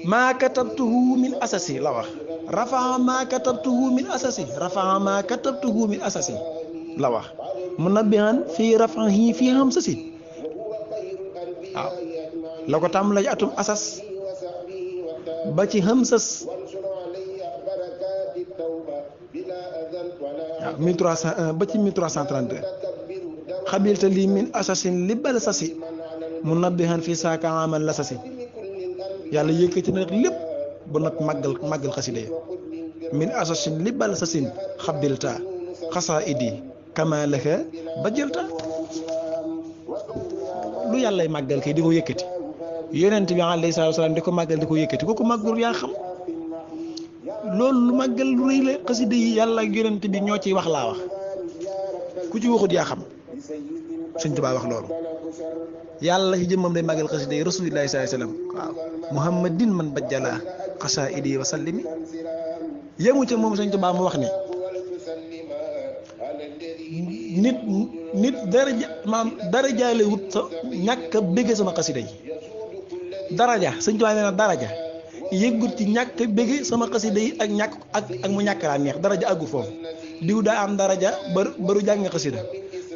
maa katabtuhu min asasi la wax rafaxa maa katabtuhu min asasi rafaxa maa katabtuhu min asasi la wax mu nabbihan fii rafaxi fii xam sasi waaw la ko tàmbalee ci atum asas ba ci xam sas waaw 1301 ba ci 1332 xabilta lii min asasin li bal sasi mu nabbihan fii saaka amal la sasi yàlla yëkkati na lépp ba nag màggal xasida yi min asasin li bal sasin xabilta xasaa idi kamalaka ba jëlta lu yàllay màggal kay di ko yëkkati yonent bi alayhi salaatu wasalaam di ko màggal di ko yëkkati ko màggul yaa xam loolu lu màggal lu rëy la xasida yi yàlla ak yonent bi ñoo ciy wax laa wax ku ci waxut yaa xam Sëñ Tuubaa wax loolu yàlla ci jëmmam day màggal xasida yi rasulillahi sallallahu alayhi wasallam waaw muhammadin man bajjala xasaidi wa sallimi yemu ca moom Sëñ Tuubaa mu wax ni nit daraja lay wut sa ñàkk a bëgg sama xasida yi daraja Sëñ Tuubaa nee na daraja yëggut ci ñàkk a bëgg sama xasida yi ak mu ñàkk laa neex daraja àggu foofu diw daa am daraja baru jàng xasida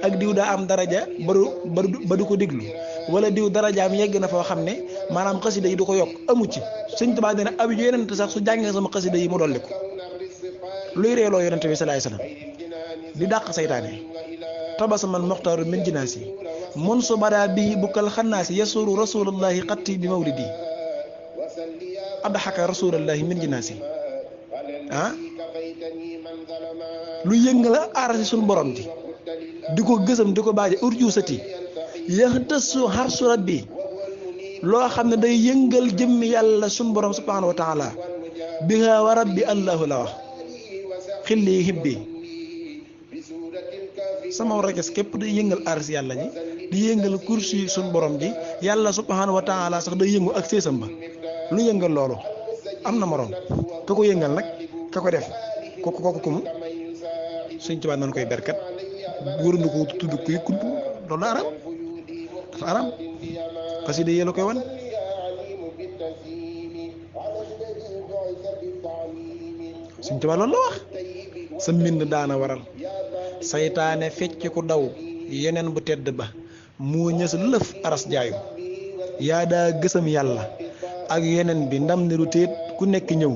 ak diw daa am daraja ba du ko déglu wala diw darajaam yegg na foo xam ne maanaam xasida yi du ko yokk amu ci Sëñ Tuubaa nee na ab yonent sax su jàngee sama xasida yi mu dolli ko luy reeloo yonent bi salaay salaam di dàq saytaane tabasaman moxtaaru min jinaasi mun su badaa bii bukkal xannaasi yasuru rasulallahi xatti bi mawlidi addaxaka rasulallahi min jinaasi lu yëngal aarasi suñu borom ji di ko gësam di ko baaje urjuusati yaxtasu xarsu rabbi loo xam ne day yëngal jëmmi yàlla suñu borom subhanahu wa taala biha wa rabbi allahu la wax xilli hibbi sama rajas képp day yëngal aarasi yàlla ji di yëngal kursi suñu borom ji yàlla subhanahu wa taala sax day yëngu ak séesam ba lu yëngal loolu am na morom ka ko yëngal nag ka ko def kooku kumu Sëñ Tuubaa nan koy berkat wóor na ko tudd kuy kudd loolu aram dafa aram xasida yi la koy wan Sëñ Tuubaa loolu la wax sa mbind daana waral saytaane fecc ku daw yeneen bu tedd ba moo ñës lëf aras jaayu yaa daa gësam yàlla ak yeneen bi ndam ne lu téet ku nekk ñëw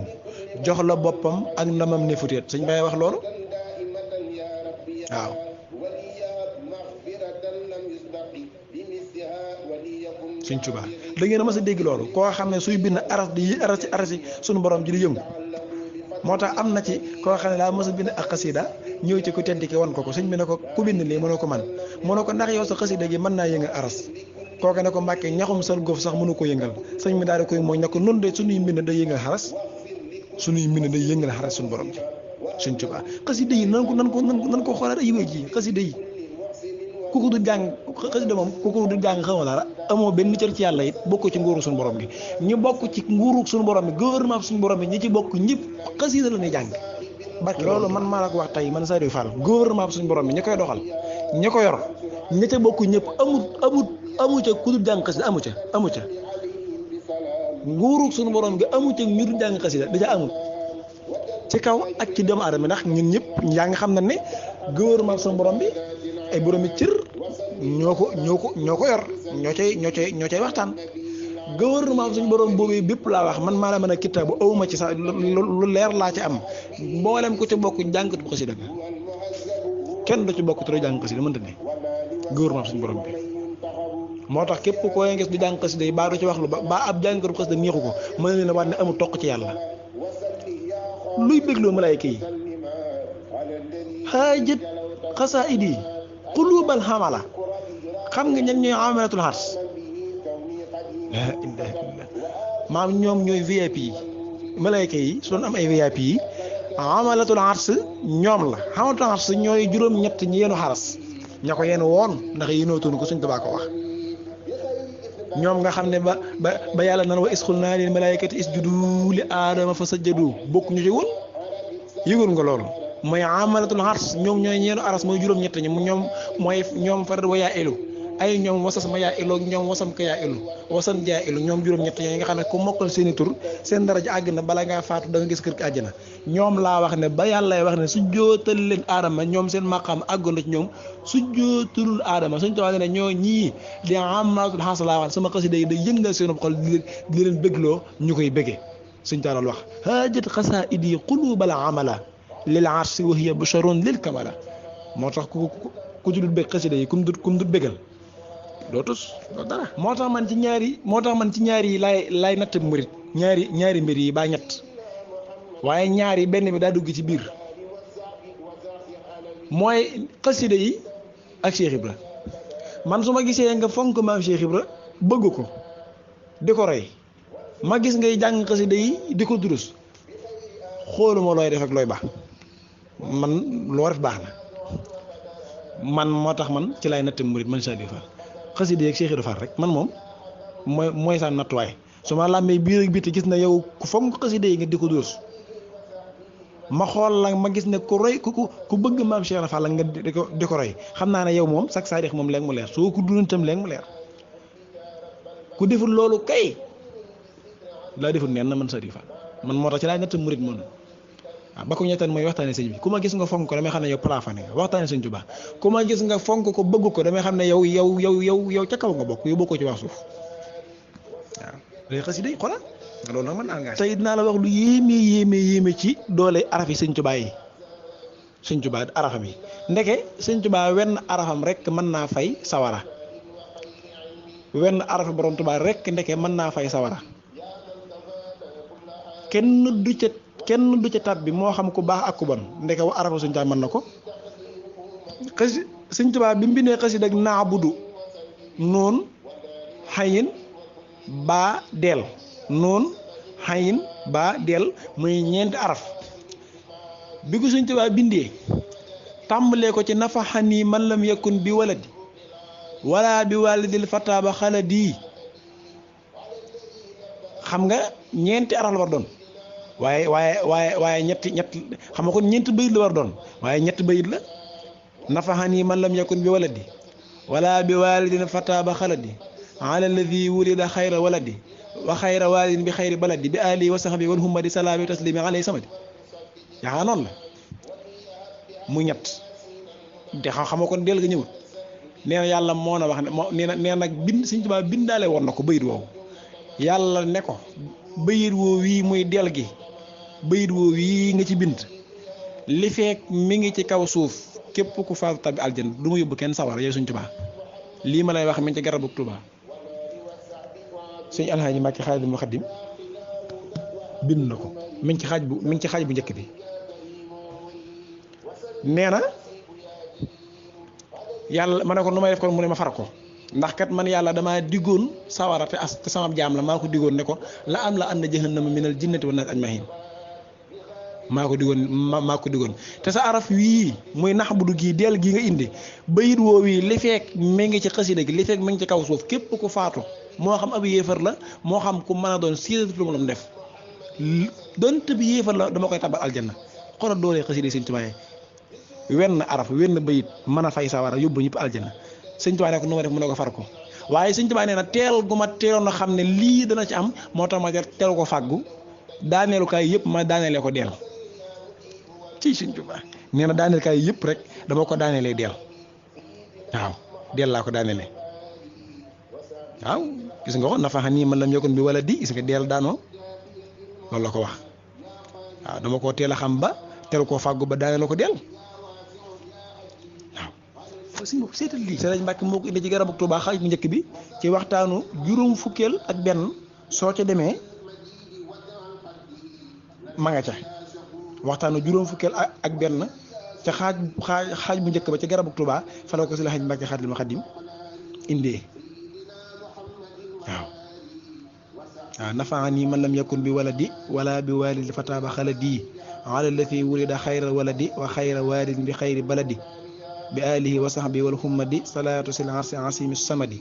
jox la boppam ak ndamam ne fu téet Sëñ Baay wax loolu waaw Sëñ Tuubaa da ngeen a mas a dégg loolu koo xam ne suy bind arasi sunu borom ji di yëngu moo tax am na ci koo xam ne daa mas a bind ak xasida ñëw ci ku tedd ki wan ko sëñ bi ne ko ku bind lii mënoo ko man mu ne ko ndax yow sa xasida gi mën naa yëngal aras kooke ne ko Mbàkke ñaxum sal góof sax mënu ko yëngal sëñ bi daal di koy mooy ne ko nun de suñuy mbind day yëngal xaras suñuy mbind day yëngal xaras suñu borom ji Sëñ Tuubaa xasida yi nan ko xoolaat ay wéy ji xasida yi ku ko du jàng xasida moom ku ko du jàng xamoo dara amoo benn cër ci yàlla it bokk ci nguuru suñu borom gi ñu bokk ci nguuru suñu borom bi gouvernement suñu borom bi ñi ci bokk ñëpp xasida la ñuy jàng barke loolu man maa la ko wax tey man Saliou Fall gouvernement suñu borom bi ñi koy doxal ñi ko yor ñi ca bokk ñëpp amu ca ku dul jàng xasida amu ca nguuru suñu borom gi amu ca ñu dul jàng xasida da ca amul ci kaw ak ci doomu aadama ndax ñun ñëpp yaa ngi xam na ne gouvernement suñu borom bi ay boromi cër ñoo ko yor ñoo cay waxtaan gouvernement suñu borom boobee bépp laa wax man maa la mën a kitaabu awuma ci sax lu leer laa ci am mboolem ku ci bokk jàngatu xasida kenn du ci bokk trop jàng xasida mënta ne gouvernement suñu borom bi moo tax képp koo gis di jàng xasida yi baa du ci wax lu ba ab jàngatu xasida neexu ko mën na leen a waat ne amul toq ci yàlla luy bégloo malaayka yi xaajat xasaayid yi qulubal xamala xam nga ñan ñooy amalatul xars maam ñoom ñooy VIP yi malaayka yi su doon am ay VIP yi amalatul xars ñoom la amalatul xars ñooy juróom-ñett ñi yenu xaras ña ko yenu woon ndax yéenootoon ko Sëñ Tuubaa ko wax ñoom nga xam ne ba yàlla nan wa isxul naa leen malaayikati isjudu li aadama fa sajjadu bokk ñu ci woon yëgoon nga loolu mooy amalatul xars ñoom ñooy ñeenu aras mooy juróom-ñett ñi ñoom farat wa yaa elu ay ñoom wasas ma yaa elu ñoom wasam ka yaa elu wasan jaa elu ñoom juróom-ñett ñooy nga xam ne ku mokkal seeni tur seen daraja àgg na bala ngaa faatu da nga gis kër gi àjjana ñoom laa wax ne ba yàlla wax ne su jootal leen aadama ñoom seen maqaam àggoon na ci ñoom su jootalul aadama suñ tawaa ne ñoo ñii di amalatul xars laa wax sama xasida yi day yëngal seen xol di leen bégloo ñu koy béggee suñ taalal wax haajat xasaa'idi quluubal amala lil arsi wa hiya basharun lil kamala moo tax ku ci dul bég xasida yi kum dul bégal doo tus doo dara moo tax man ci ñaari yi laay natt murit ñaari mbir yi baa ñett waaye ñaari benn bi daa dugg ci biir mooy xasida yi ak Cheikh Ibra man su ma gisee nga fonk maam Cheikh Ibra bëgg ko di ko roy ma gis ngay jàng xasida yi di ko durus xooluma looy def ak looy baax man loo def baax na man moo tax man ci laay natt murit man Saliou Fall xasida yeeg Cheikh Ibra Fall rek man moom mooy sa nattuwaay su ma làmmee biir ak biti gis na yow ku fonk xasida yi nga di ko durus ma xool la ma gis ne ku roy ku bëgg maam Cheikh Ibra Fall nga di ko roy xam naa ne yow moom sax saa moom léegi mu leer soo ko dund tam léegi mu leer ku deful loolu kay laa deful neen na man Saliou Fall man moo tax ci laay natt murit moom waaw ba ko ñettaan mooy waxtaane sëñ bi ku ma gis nga fonk ko damay xam ne yow plafané nga waxtaane sëñ Tuubaa ku ma gis nga fonk ko bëgg ko damay xam ne yow ca kaw nga bokk yow bokkoo ci wax suuf waaw léegi xasida yi xoolal loolu nag mën naa engagé tey dinaa la wax lu yéeme ci doole araf yi sëñ Tuubaa yi sëñ Tuubaa arafam yi ndeke sëñ Tuubaa wenn arafam rek mën naa fay sawara wenn arafa borom Tuubaa rek ndeke mën naa fay sawara kenn du ca tab bi moo xam ku baax ak ku bon ndeke wa arafa sëñ Tuubaa mën na ko sëñ Tuubaa bi mu bindee xasida ak naabudu noon xayin baa del noon xayin baa del muy ñeenti araf bi ko sëñ Tuubaa bindee tàmbalee ko ci nafaxani man lam yakun bi waladi wala bi walidil fataaba xaladi xam nga ñeenti araf la war doon waaye ñett xam nga kon ñeenti bayit la war doon waaye ñetti bayit la nafaxani man lam yakun bi waladi wala bi walidil fataaba xaladi ala alladi wulida xayra waladi wa xayra walidin bi xayri baladi bi ali wa saxbi wal humadi salaami taslimi alay samadi yaa noonu la mu ñett te xam nga kon del ga ñëwut nee na yàlla moo na wax ne moo nee nag bind Sëñ Tuubaa bindaale woon na ko bayit woowu yàlla ne ko bayit woo wii muy del gi bayit woo wii nga ci bind li fekk mi ngi ci kaw suuf képp ku faatu tabi aljan du ma yóbbu kenn sawar yow Sëñ Tuubaa lii ma lay wax mi ngi ci garabu Tuubaa sëñ Alhaaji Mbàkke Xaadimul Xaadim bind na ko mi ngi ci xaaj bu njëkk bi nee na yàlla ma ne ko nu may def kon mu ne ma far ko ndax kat man yàlla damaa diggoon sawara te sama jaam la maa ko diggoon ne ko la am la anna jahannama minal jinnati wan naas ajmahin maa ko diggoon te sa araf wii muy nax bu du gii del gi nga indi bayit woo wii li fekk mi ngi ci xasida gi li fekk mi ngi ci kaw suuf képp ku faatu moo xam ab yéefar la moo xam ku mën a doon siiratu lu mu def donte bi yéefar la dama koy tabal aljanna xoolal doole xasida Sëñ Tuubaa wenn araf wenn bayit mën a fay sawara yóbbu ñëpp aljanna Sëñ Tuubaa ne ko nu ma def mu ne ko far ko waaye Sëñ Tuubaa nee na teel gu ma teeloon a xam ne lii dana ci am moo tax ma teel ko fàggu daaneelukaay yëpp ma daaneelee ko deel ci Sëñ Tuubaa nee na daaneelukaay yëpp rek dama ko daaneelee deel waaw deel laa ko daaneelee waaw gis nga ko nafaxa nii man lam yakun bi wala di gis nga deel daanoo loolu la ko wax waaw dama koo teel a xam ba teel koo fàggu ba daaneel ko deel waaw si seetal lii Sëriñ Mbàkke moo ko indi ci garabu Tuubaa xaaj bu njëkk bi ci waxtaanu juróom fukkeel ak benn soo ca demee ma nga ca waxtaanu juróom fukkeel ak benn ca xaaj bu njëkk ba ci garabu Tuubaa fa la ko Sëriñ Mbàkke Xaadimul Xaadim indee waaw nafaani man lam yakun bi waladi wala bi walidi fataaba xaladi ala allati wulida xayra waladi wa xayra walidin bi xayri baladi bi alihi wa sahbi wal hummadi salaatu sil arsi asimi samadi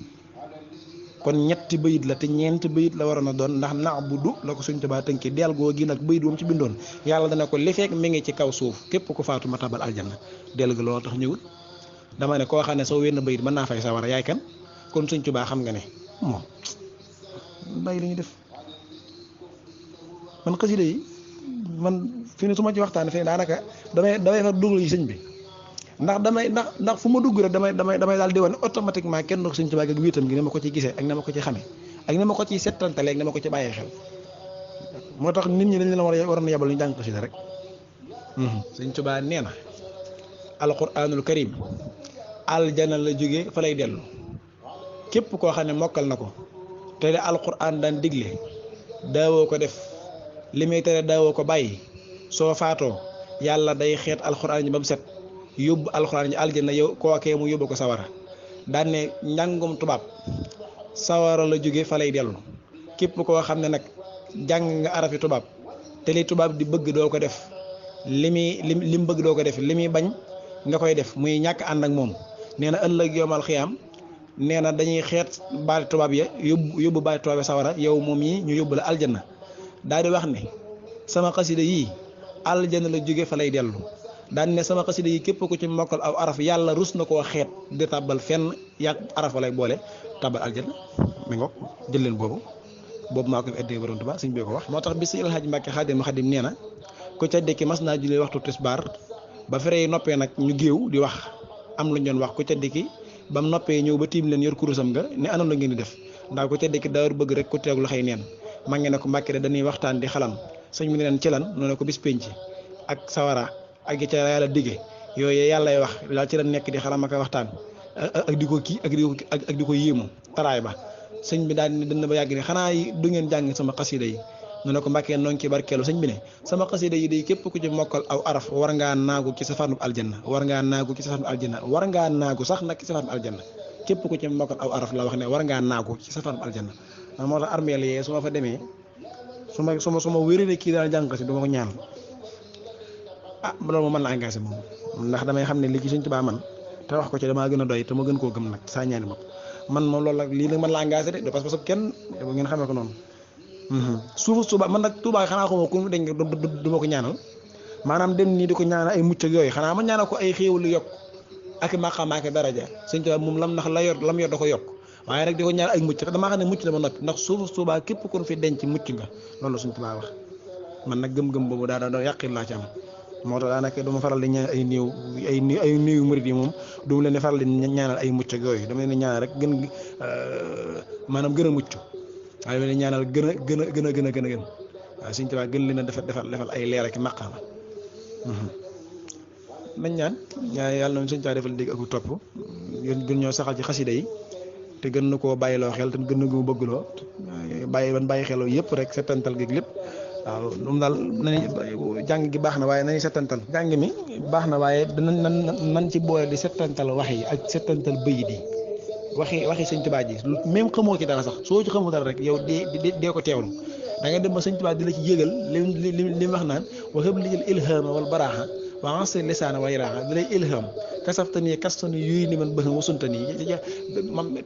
kon ñetti bayit la te ñeenti bayit la waroon a doon ndax na'budu la ko Sëñ Tuubaa tënkee del goo gi nag bayit moom ci bindoon yàlla dana ko li fekk mi ngi ci kaw suuf képp ku faatu ma tabal aljanna del ga loolu tax ñëwul dama ne koo xam ne soo wenn bayit mën naa fay sawara yaay kan kon Sëñ Tuubaa xam nga ne moom bàyyi li ñu def man xasida yi man fi ne su ma ci waxtaan fii daanaka damay fa dugg yi sëñ bi ndax fu ma dugg rek damay daal di wane automatiquement kenn dox Sëñ Tuubaa ak wéetam gi ne ma ko ci gisee ak ne ma ko ci xamee ak ne ma ko ci settantale ak ne ma ko ci bàyyee xel moo tax nit ñi dañ leen war na yebal ñu jàng xasida rek Sëñ Tuubaa nee na alquranul karim aljana la jógee fa lay dellu képp koo xam ne mokkal na ko te de alquran daan digle daawoo ko def li muy tere daawoo ko bàyyi soo faatoo yàlla day xeet alquran ji ba mu set yóbbu alquran ji aljanna yow kookee mu yóbbu ko sawara daan ne njàngum tubaab sawara la jóge fa lay dellu képp koo xam ne nag jàng nga arafi tubaab te li tubaab di bëgg doo ko def li mu bëgg doo ko def li muy bañ nga koy def muy ñàkk ànd ak moom nee na ëllëg yowmal xiyaam nee na dañuy xeet baati tubaab ya yóbbu baati tubaab ya sawara yow moom yi ñu yóbbu la aljanna daal di wax ne sama xasida yii aljanna la jóge fa lay dellu daan ne sama xasida yi képp ku ci mokkal aw araf yàlla rus na koo xeet di tàbbal fenn yàgg araf lay boole tàbbal aljanna mi ngoog jël leen boobu maa ko fi addee borom Tuubaa suñ bee ko wax moo tax bi si El Hadj Mbacke Xaadim Xaadim nee na ku ca dekki mas naa jullee waxtu tisbaar ba fere yi noppee nag ñu géew di wax am lu ñu doon wax ku ca dekki ba mu noppee ñëw ba tiim leen yor kurusam nga ne anoon la ngeen di def ndax ku ca dekki daawar bëgg rek ku teeg lu xëy neen maa ngi ne ko Mbàkke de dañuy waxtaan di xalam sëñ bi ne leen ci lan noonu ko bis penc ak sawara ak ca yàlla dige yooyu yàllay wax daal ci la nekk di xalam ak waxtaan ak di ko kii ak di ko yéemu taraay ba sëñ bi daal ne dana ba yàgg ne xanaa du ngeen jàng sama xasida yi nu ne ko Mbàkke noo ngi ci barkeelu sëñ bi ne sama xasida yi day képp ku ci mokkal aw araf war ngaa naagu ci safaanub aljanna war ngaa naagu ci safaanub aljanna war ngaa naagu sax nag ci safaanub aljanna képp ku ci mokkal aw araf la wax ne war ngaa naagu ci safaanub aljanna moo tax armeel yee su ma fa demee su ma wéree kii daal jàng si du ma ko ñaan loolu moom mën na engagé moom ndax damay xam ne li ci Sëñ Tuubaa man te wax ko ci damaa gën a doy te ma gën koo gëm nag saa ñaani bopp man moom loolu la lii nag mën la engagé de parce que kenn bu ngeen xamee ko noonu suufu Tuubaa man nag Tuubaa xanaa xamoo ku dañ du ma ko ñaanal maanaam dem nii di ko ñaanal ay mucc ak yooyu xanaa ma ñaanal ko ay xéewal yokk ak maqaam ak daraja Sëñ Tuubaa moom lam ndax lam yor da ko yokk waaye rek di ko ñaanal ay mucc te damaa xam ne mucc la ba noppi ndax suufu Tuubaa képp ku fi denc mucc nga loolu la Sëñ Tuubaa wax man nag gëm-gëm boobu daa yàqin laa ci am moo tax daanaka du ma faral di ñaan ay néew murid yi moom du ma leen di faral di ñaanal ay mucc ak yooyu dama leen di ñaanal rek maanaam gën a mucc waaye dama leen di ñaanal gën a waaw Sëñ Tuubaa gën leen a defal ay leer ak maqaama nañ ñaan yàlla na Sëñ Tuubaa defal dégg ak topp gën ñoo saxal ci xasida yi te gën na koo bàyyiloo xel te gën na koo bëggloo bàyyi xeloo yëpp rek settantal gi lépp waaw moom daal jàng gi baax na waaye nañu settantal jàng mi baax na waaye nan ci boole di settantal wax yi ak settantal bëyit yi waxi Sëñ Tuubaa ji même xamoo ci dara sax soo ci xamoo dara rek yow dee ko teewlu da nga dem ba Sëñ Tuubaa di la ci yégal li wax naan waxëb lijël ilhama wal baraaxa waa anse lisaana way raaxa da lay ilham kasaftani kastani yuy ni man bëxam wasuntani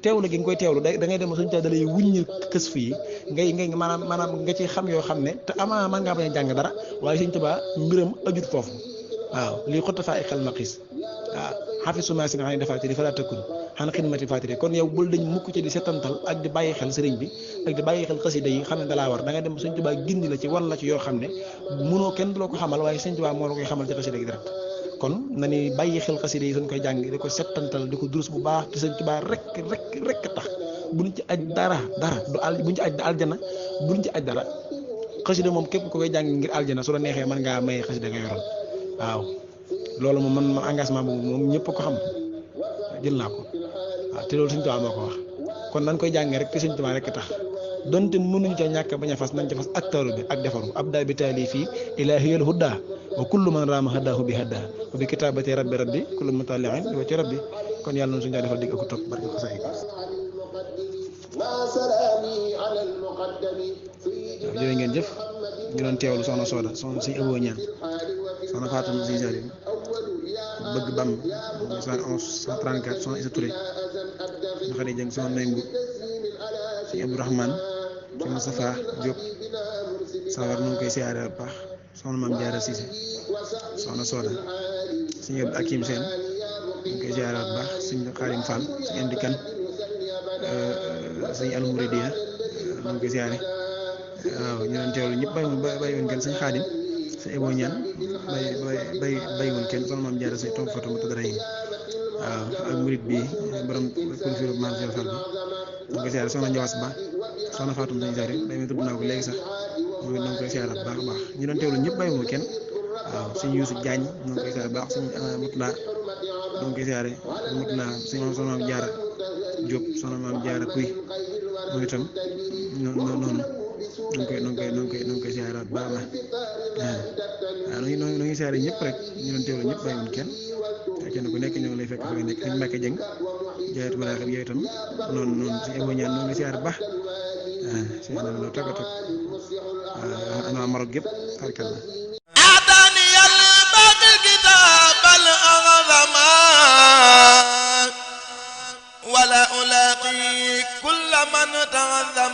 teewlu gi nga koy teewlu da ngay dem ba Sëñ Tuubaa da lay wuññi kës fii ngay maanaam nga ci xam yoo xam ne te ama man ngaa bañ a jàng dara waaye Sëñ Tuubaa mbiram ajut foofu waaw lii xotta faa ay xel naqis waaw xafisuma si nga xam ne dafa ci di fa laa tëkkun xan xidmati fatiri kon yow bul dañ mukk ci di setantal ak di bàyyi xel sëriñ bi ak di bàyyi xel xasida yi xam ne dalaa war da nga dem Sëñ Tuubaa gindi la ci wan la ci yoo xam ne mënoo kenn du la ko xamal waaye Sëñ Tuubaa moo la koy xamal ci xasida gi direct kon na ni bàyyi xel xasida yi suñ koy jàng di ko setantal di ko durus bu baax te Sëñ Tuubaa rek tax buñ ci aj dara buñ ci aj aljana buñ ci aj dara xasida moom képp ko koy jàng ngir aljana su la neexee mën ngaa may xasida nga yoroon waaw loolu moom man engagement boobu moom ñëpp ko xam jël naa ko waaw te loolu Sëñ Tuubaa moo ko wax kon nañ koy jàngee rek te Sëñ Tuubaa rek tax donte mënuñu ca ñàkk bañ a fas nañ ca fas ak taalu bi ak defaru abda bi taali fii ilaahiyal hudda wa kullu man raama haddaahu bi hadda wa bi kitaabati rabbi kullu mutaliin wa ci rabbi kon yàlla noonu Sëñ Tuubaa defal digg ak topp barke ko say waaw jërë ngeen jëf ñu doon teewlu soxna Soda soxna Sëñ Abo Ñaan soxna Fatou Sëñ Salim bëgg bam 71 134 soxna Isa Touré soxna Xadi Jeng soxna Nay Mbu Sëñ Abdourahmane soxna Safa Diop sawar nu ngi koy siyaare bu baax soxna Maam Jaara Cissé soxna Soda Sëñ Abdou Akim Seen nu ngi koy siyaare bu baax Sëñ Xaadim Fall Sëñ Andi Kan Sëñ Almouridiya nu ngi koy siyaare waaw ñu doon teewlu ñëpp bàyyi woon kenn Sëñ Xaadim Sëñ Abo Ñaan bàyyi woon kenn soxna Maam Jaara Sëñ toog foto mu tëdd rey waaw ak murit bi borom kulfiru Maam Cheikh Fall bi ñu koy siyaare soxna Njawas Ba soxna Fatou Sëñ Salim day may tudd naa ko léegi sax moom it na nga koy siyaare bu baax a baax ñu doon teewlu ñëpp bàyyi woon kenn waaw Sëñ Yuusu Jaañ ñu ngi koy siyaare bu baax Sëñ Mutla ñu ngi koy siyaare Mutla soxna Maam Jaara Diop soxna Maam Jaara Puy moom itam noonu nu ngi koy siyaare bu baax a baax waaw nu ngi siyaare ñëpp rek ñu doon teewlu ñëpp bàyyi woon kenn kenn ku nekk ñoo ngi lay fekk fa nga nekk Sëñ Mbàkke Jeng jaayatu balaa xam yow itam noonu Sëñ Abo Ñaan noo ngi siyaare baax sëñ bi lu tëgg ana Maroc gépp barkalla أعطاني الباقي الكتاب الأعظم ولا ألاقي كل من تعذب